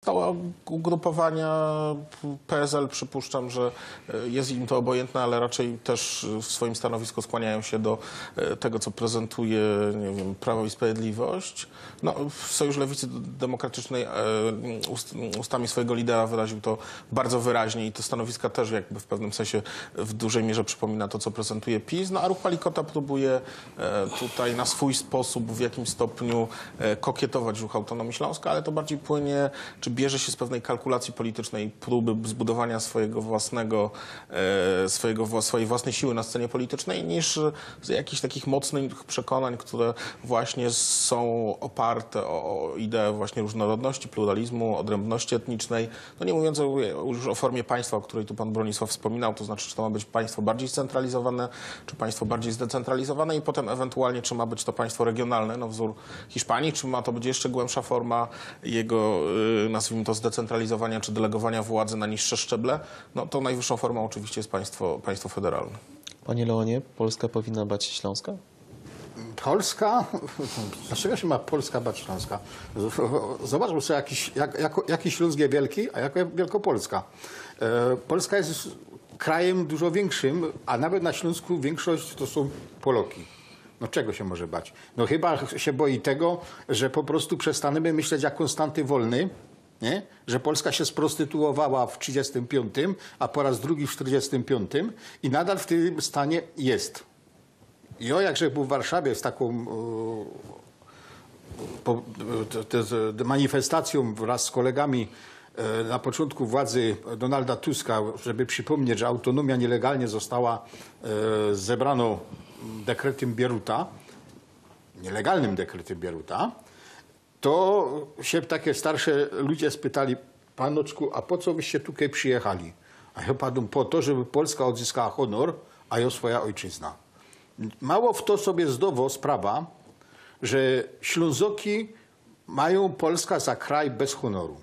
Stałe ugrupowania PSL, przypuszczam, że jest im to obojętne, ale raczej też w swoim stanowisku skłaniają się do tego, co prezentuje, nie wiem, Prawo i Sprawiedliwość. No, Sojusz Lewicy Demokratycznej ustami swojego lidera wyraził to bardzo wyraźnie i te stanowiska też jakby w pewnym sensie w dużej mierze przypomina to, co prezentuje PiS. No, a ruch Palikota próbuje tutaj na swój sposób w jakimś stopniu kokietować ruch Autonomii Śląska, ale to bardziej płynie, czy bierze się z pewnej kalkulacji politycznej, próby zbudowania swojej własnej siły na scenie politycznej, niż z jakichś takich mocnych przekonań, które właśnie są oparte o ideę właśnie różnorodności, pluralizmu, odrębności etnicznej. No nie mówiąc już o formie państwa, o której tu pan Bronisław wspominał, to znaczy, czy to ma być państwo bardziej scentralizowane, czy państwo bardziej zdecentralizowane i potem ewentualnie, czy ma być to państwo regionalne, no wzór Hiszpanii, czy ma to być jeszcze głębsza forma jego, nazwijmy to, zdecentralizowania czy delegowania władzy na niższe szczeble, no to najwyższą formą oczywiście jest państwo federalne. Panie Leonie, Polska powinna bać się Śląska? Polska? Dlaczego się ma Polska bać Śląska? Zobaczmy sobie, jaki Śląsk jest wielki, a jaka Wielkopolska. Polska jest krajem dużo większym, a nawet na Śląsku większość to są Poloki. No czego się może bać? No chyba się boi tego, że po prostu przestaniemy myśleć jak Konstanty Wolny, nie? Że Polska się sprostytuowała w 1935, a po raz drugi w 1945 i nadal w tym stanie jest. I jakże był w Warszawie z taką manifestacją wraz z kolegami na początku władzy Donalda Tuska, żeby przypomnieć, że autonomia nielegalnie została zebrano dekretem Bieruta, nielegalnym dekretem Bieruta, to się takie starsze ludzie spytali: panoczku, a po co wyście tutaj przyjechali? A ja padłem po to, żeby Polska odzyskała honor, a ja swoja ojczyzna. Mało w to sobie zdało sprawa, że Ślązoki mają Polska za kraj bez honoru.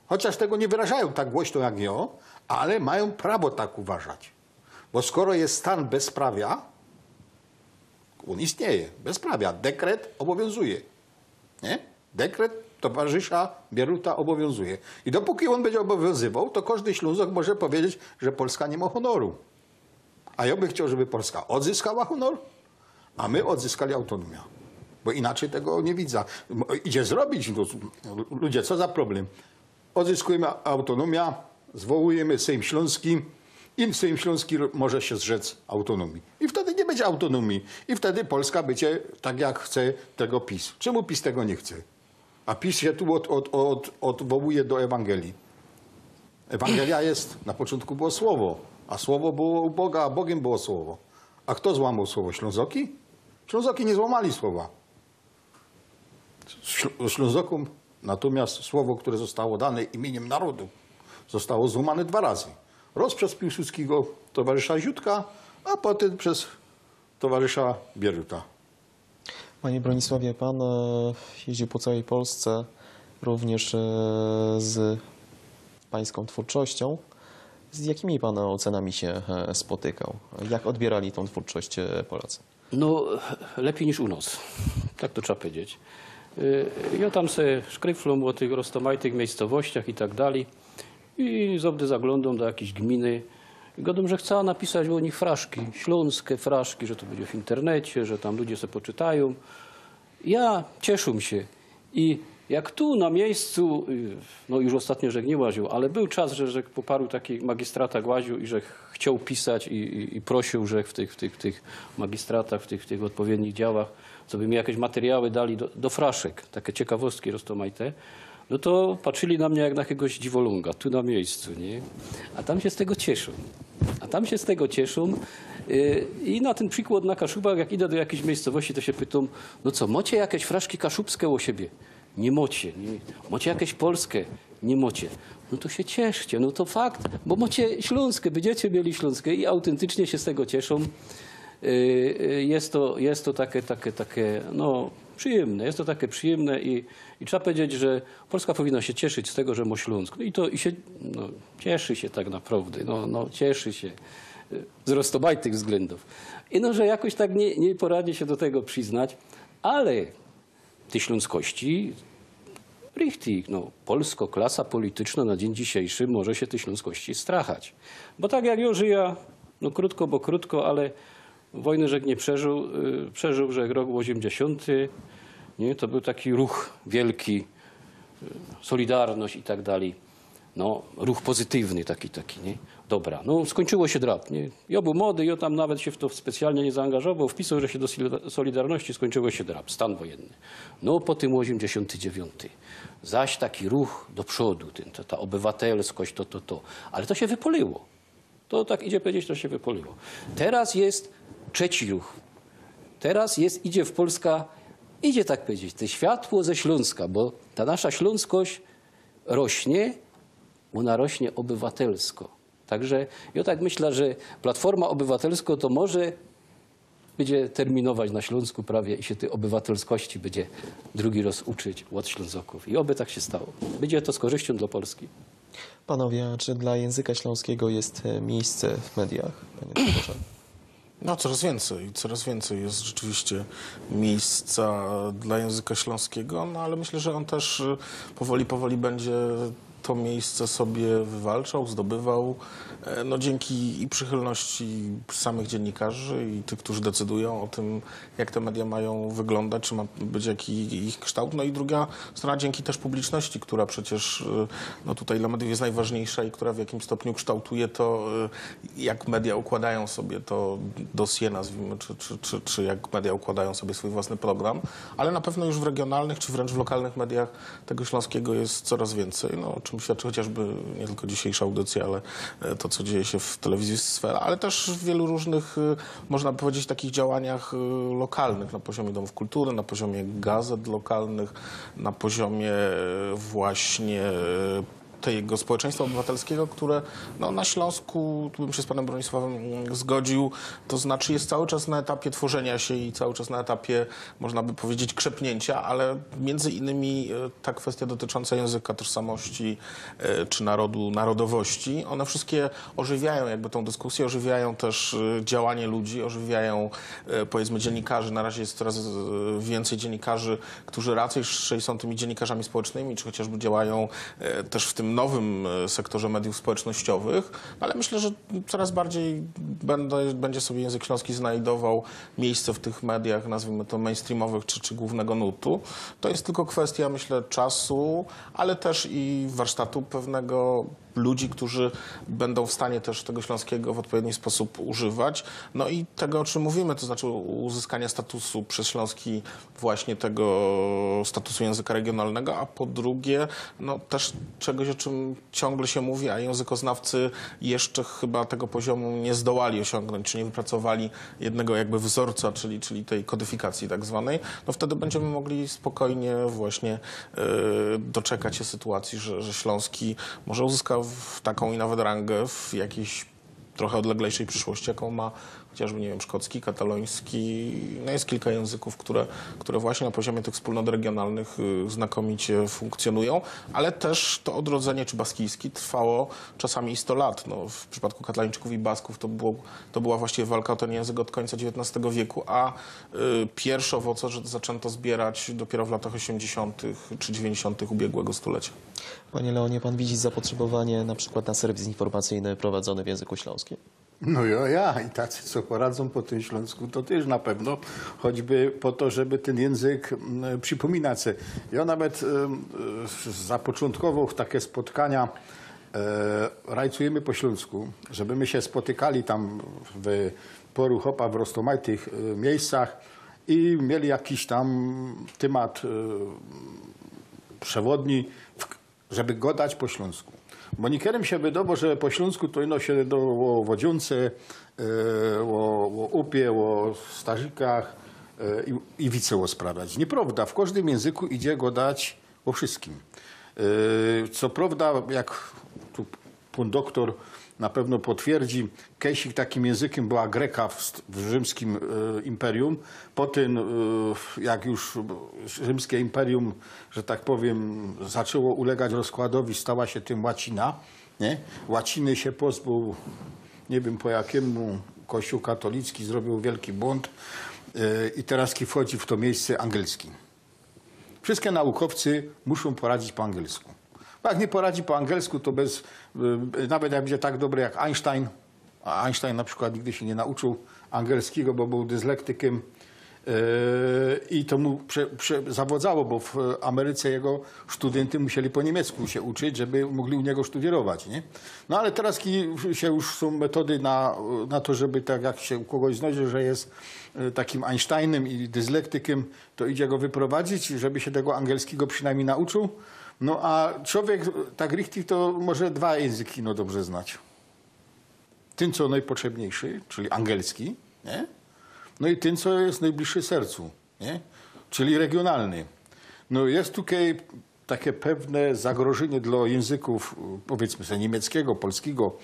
Chociaż tego nie wyrażają tak głośno jak ja, ale mają prawo tak uważać. Bo skoro jest stan bezprawia, on istnieje, bezprawia, dekret obowiązuje. Nie? Dekret towarzysza Bieruta obowiązuje. I dopóki on będzie obowiązywał, to każdy Ślązok może powiedzieć, że Polska nie ma honoru. A ja bym chciał, żeby Polska odzyskała honor, a my odzyskali autonomię. Bo inaczej tego nie widzę. Idzie zrobić. Ludzie, co za problem? Odzyskujemy autonomię, zwołujemy Sejm Śląski i Sejm Śląski może się zrzec autonomii. I wtedy nie będzie autonomii. I wtedy Polska będzie tak, jak chce tego PiS. Czemu PiS tego nie chce? A PiS się tu odwołuje do Ewangelii. Ewangelia jest, na początku było słowo, a słowo było u Boga, a Bogiem było słowo. A kto złamał słowo? Ślązoki? Ślązoki nie złamali słowa. Ślązokom natomiast słowo, które zostało dane imieniem narodu, zostało złamane 2 razy. Raz przez Piłsudskiego towarzysza Ziutka, a potem przez towarzysza Bieruta. Panie Bronisławie, pan jeździł po całej Polsce, również z pańską twórczością. Z jakimi pan ocenami się spotykał? Jak odbierali tą twórczość Polacy? No, lepiej niż u nas. Tak to trzeba powiedzieć. Ja tam se szkryflą o tych roztomajtych miejscowościach i tak dalej. I zobdy zaglądam do jakiejś gminy. I gadam, że chcę napisać o nich fraszki, śląskie fraszki, że to będzie w internecie, że tam ludzie sobie poczytają. Ja cieszę się. I jak tu na miejscu, no już ostatnio, że nie łaził, ale był czas, że po paru takich magistratach łaził i że chciał pisać i prosił, że w tych magistratach, w tych odpowiednich działach, co by mi jakieś materiały dali do fraszek, takie ciekawostki roztomajte, no to patrzyli na mnie jak na jakiegoś dziwoląga, tu na miejscu, nie? A tam się z tego cieszą. I na ten przykład na Kaszubach, jak idę do jakiejś miejscowości, to się pytam, no co, macie jakieś fraszki kaszubskie u siebie? Nie mocie. Nie. Macie jakieś polskie? Nie mocie. No to się cieszcie, no to fakt, bo macie śląskie, będziecie mieli śląskie i autentycznie się z tego cieszą. Jest to takie, no przyjemne, jest to takie przyjemne i trzeba powiedzieć, że Polska powinna się cieszyć z tego, że ma Śląsk. No cieszy się tak naprawdę, cieszy się z roztomajtych względów. I no, że jakoś tak nie poradzi się do tego przyznać, ale tej śląskości Richtig, no, polsko klasa polityczna na dzień dzisiejszy może się tej śląskości strachać. Bo tak jak Jożyja, no krótko, bo krótko, ale wojny żeg nie przeżył, przeżył żeg rok 80, nie? To był taki ruch wielki, Solidarność i tak dalej. No, ruch pozytywny taki, nie? Dobra, no skończyło się drap, nie? Ja był młody, ja tam nawet się w to specjalnie nie zaangażował, wpisał, że się do Solidarności skończyło się drap, stan wojenny. No po tym 89. Zaś taki ruch do przodu, ta obywatelskość, to. Ale to się wypoliło. To tak idzie powiedzieć, to się wypoliło. Teraz jest trzeci ruch. Teraz idzie w Polska, idzie tak powiedzieć, te światło ze Śląska, bo ta nasza śląskość rośnie, ona rośnie obywatelsko. Także ja tak myślę, że Platforma Obywatelska to może będzie terminować na Śląsku prawie i się tej obywatelskości będzie drugi raz uczyć od Ślązoków. I oby tak się stało. Będzie to z korzyścią dla Polski. Panowie, a czy dla języka śląskiego jest miejsce w mediach, panie doktorze? No coraz więcej jest rzeczywiście miejsca dla języka śląskiego, no ale myślę, że on też powoli będzie to miejsce sobie wywalczał, zdobywał, no dzięki i przychylności samych dziennikarzy i tych, którzy decydują o tym, jak te media mają wyglądać, czy ma być jaki ich kształt. No i druga strona dzięki też publiczności, która przecież no tutaj dla mediów jest najważniejsza i która w jakimś stopniu kształtuje to, jak media układają sobie to dossier, nazwijmy, czy jak media układają sobie swój własny program, ale na pewno już w regionalnych, czy wręcz w lokalnych mediach tego śląskiego jest coraz więcej. No, o czym świadczy chociażby nie tylko dzisiejsza audycja, ale to, co dzieje się w telewizji Sfera, ale też w wielu różnych, można powiedzieć, takich działaniach lokalnych, na poziomie domów kultury, na poziomie gazet lokalnych, na poziomie właśnie tego społeczeństwa obywatelskiego, które no, na Śląsku, tu bym się z panem Bronisławem zgodził, to znaczy jest cały czas na etapie tworzenia się i cały czas na etapie, można by powiedzieć, krzepnięcia, ale między innymi ta kwestia dotycząca języka, tożsamości czy narodu, narodowości, one wszystkie ożywiają jakby tą dyskusję, ożywiają też działanie ludzi, ożywiają powiedzmy dziennikarzy. Na razie jest coraz więcej dziennikarzy, którzy raczej są tymi dziennikarzami społecznymi, czy chociażby działają też w tym nowym sektorze mediów społecznościowych, ale myślę, że coraz bardziej będzie sobie język śląski znajdował miejsce w tych mediach, nazwijmy to mainstreamowych, czy głównego nurtu. To jest tylko kwestia, myślę, czasu, ale też i warsztatu pewnego, ludzi, którzy będą w stanie też tego śląskiego w odpowiedni sposób używać. No i tego, o czym mówimy, to znaczy uzyskania statusu przez śląski właśnie tego statusu języka regionalnego, a po drugie, no też czegoś, o czym ciągle się mówi, a językoznawcy jeszcze chyba tego poziomu nie zdołali osiągnąć, czy nie wypracowali jednego jakby wzorca, czyli tej kodyfikacji tak zwanej, no wtedy będziemy mogli spokojnie właśnie doczekać się sytuacji, że śląski może uzyska w taką i nawet rangę w jakiejś trochę odleglejszej przyszłości, jaką ma chociażby, nie wiem, szkocki, kataloński. No jest kilka języków, które właśnie na poziomie tych wspólnot regionalnych znakomicie funkcjonują, ale też to odrodzenie, czy baskijski, trwało czasami 100 lat. No, w przypadku katalończyków i basków to była właściwie walka o ten język od końca XIX wieku, a pierwsze owoce zaczęto zbierać dopiero w latach 80. czy 90. ubiegłego stulecia. Panie Leonie, pan widzi zapotrzebowanie na przykład na serwis informacyjny prowadzony w języku śląskim? No ja i tacy, co poradzą po tym Śląsku, to też na pewno, choćby po to, żeby ten język przypominać. Ja nawet zapoczątkował takie spotkania, rajcujemy po śląsku, żeby my się spotykali tam w poru chopa w rozmaitych miejscach i mieli jakiś tam temat przewodni, żeby go dać po śląsku. Bo niekiedym się wydało, że po śląsku to ino się o wodziunce, o upie, o starzykach i wice o sprawiać. Nieprawda, w każdym języku idzie go dać o wszystkim. Co prawda, jak tu pan doktor na pewno potwierdzi, kiedyś takim językiem była greka w rzymskim imperium. Potem, jak już rzymskie imperium, że tak powiem, zaczęło ulegać rozkładowi, stała się tym łacina. Nie? Łaciny się pozbył, nie wiem po jakiemu, Kościół katolicki zrobił wielki błąd i teraz wchodzi w to miejsce angielski. Wszystkie naukowcy muszą poradzić po angielsku. Bo jak nie poradzi po angielsku, to nawet jak będzie tak dobry jak Einstein, a Einstein na przykład nigdy się nie nauczył angielskiego, bo był dyslektykiem i to mu zawodzało, bo w Ameryce jego studenty musieli po niemiecku się uczyć, żeby mogli u niego studiować. Nie? No ale teraz się już są metody na to, żeby tak jak się u kogoś znajdzie, że jest takim Einsteinem i dyslektykiem, to idzie go wyprowadzić, żeby się tego angielskiego przynajmniej nauczył. No a człowiek tak richtig to może 2 języki no dobrze znać. Ten, co najpotrzebniejszy, czyli angielski, nie? No i ten, co jest najbliższy sercu, nie? Czyli regionalny. No jest tutaj takie pewne zagrożenie dla języków, powiedzmy sobie, niemieckiego, polskiego,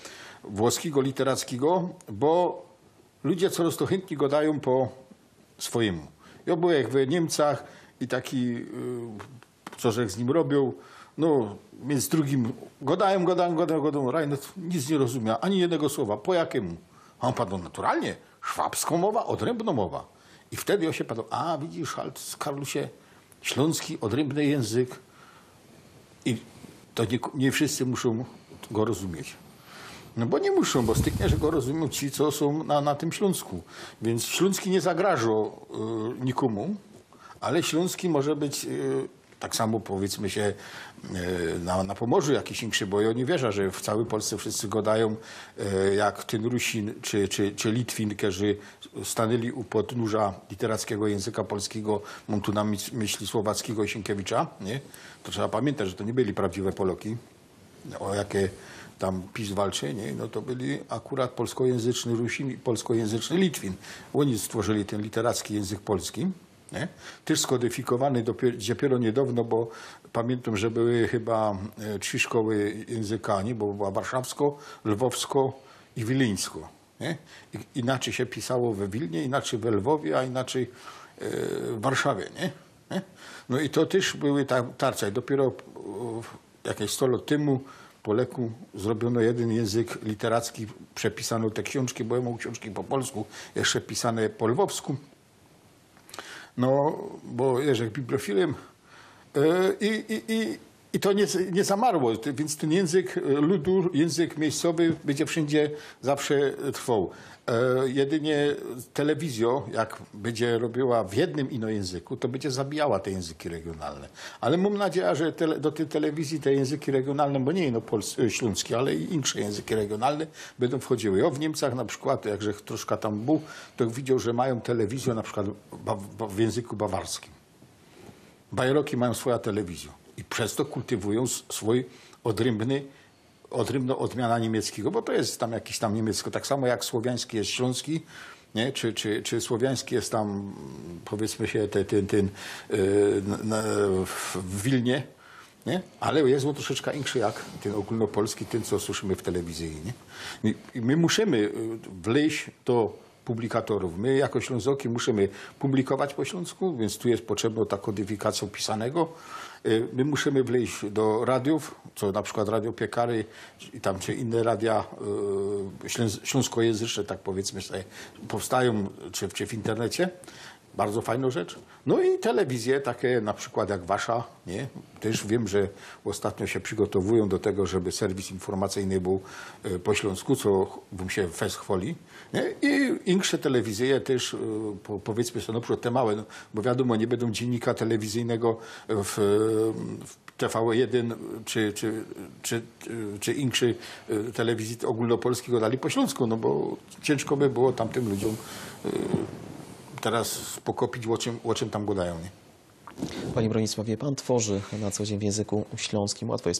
włoskiego, literackiego, bo ludzie coraz to chętniej gadają po swojemu. Ja byłem w Niemcach i taki, co żech z nim robił, no, między drugim gadają, Reinhard nic nie rozumie, ani jednego słowa. Po jakiemu? A on padł naturalnie. Szwabską mowa, odrębną mowa. I wtedy ja się padł, a widzisz, Karlusie, śląski, odrębny język. I to nie wszyscy muszą go rozumieć. No bo nie muszą, bo styknie, że go rozumią ci, co są na tym Śląsku. Więc śląski nie zagraża nikomu, ale śląski może być tak samo, powiedzmy się, na Pomorzu jakiś inszy, bo ja nie wierzę, że w całej Polsce wszyscy gadają jak ten Rusin czy Litwin, którzy stanęli u podnóża literackiego języka polskiego, mam tu na myśli Słowackiego i Sienkiewicza, nie? To trzeba pamiętać, że to nie byli prawdziwe Poloki, o jakie tam PiS walczy, nie? No to byli akurat polskojęzyczny Rusin i polskojęzyczny Litwin. Oni stworzyli ten literacki język polski. Nie? Też skodyfikowany dopiero niedawno, bo pamiętam, że były chyba 3 szkoły języka, nie? Bo była warszawsko, lwowsko i wileńsko. Nie? Inaczej się pisało we Wilnie, inaczej we Lwowie, a inaczej w Warszawie. Nie? No i to też były tarcia. I dopiero jakieś 100 lat temu po leku zrobiono jeden język literacki, przepisano te książki, bo ja mam książki po polsku, jeszcze pisane po lwowsku. No, bo Jerzek bibliofilem i to nie zamarło, więc ten język ludu, język miejscowy będzie wszędzie zawsze trwał. Jedynie telewizja, jak będzie robiła w jednym innym języku, to będzie zabijała te języki regionalne. Ale mam nadzieję, że do tej telewizji te języki regionalne, bo nie ino śląskie, ale i inne języki regionalne będą wchodziły. Ja w Niemcach na przykład, jakże troszkę tam był, to widział, że mają telewizję na przykład w języku bawarskim. Bajroki mają swoją telewizję i przez to kultywują swój odrębna odmiana niemieckiego, bo to jest tam jakiś tam niemiecko, tak samo jak słowiański jest śląski, nie? Czy słowiański jest tam, powiedzmy się, w Wilnie, nie? Ale jest on troszeczkę inszy jak ten ogólnopolski, ten, co słyszymy w telewizji. Nie? I my musimy wleźć do publikatorów. My jako Ślązoki musimy publikować po śląsku, więc tu jest potrzebna ta kodyfikacja pisanego. My musimy wleźć do radiów, co na przykład Radio Piekary czy inne radia śląskojęzyczne, tak powiedzmy sobie, powstają czy w internecie. Bardzo fajna rzecz. No i telewizje takie na przykład jak wasza, nie? Też wiem, że ostatnio się przygotowują do tego, żeby serwis informacyjny był po śląsku, co bym się fest chwali. Nie? I inne telewizje też, powiedzmy sobie, na przykład te małe, no, bo wiadomo, nie będą dziennika telewizyjnego w TV1 czy innej telewizji ogólnopolskiego dali po śląsku, no bo ciężko by było tamtym ludziom teraz pokopić, o czym tam gadają. Nie? Panie Bronisławie, pan tworzy na co dzień w języku śląskim. Łatwo jest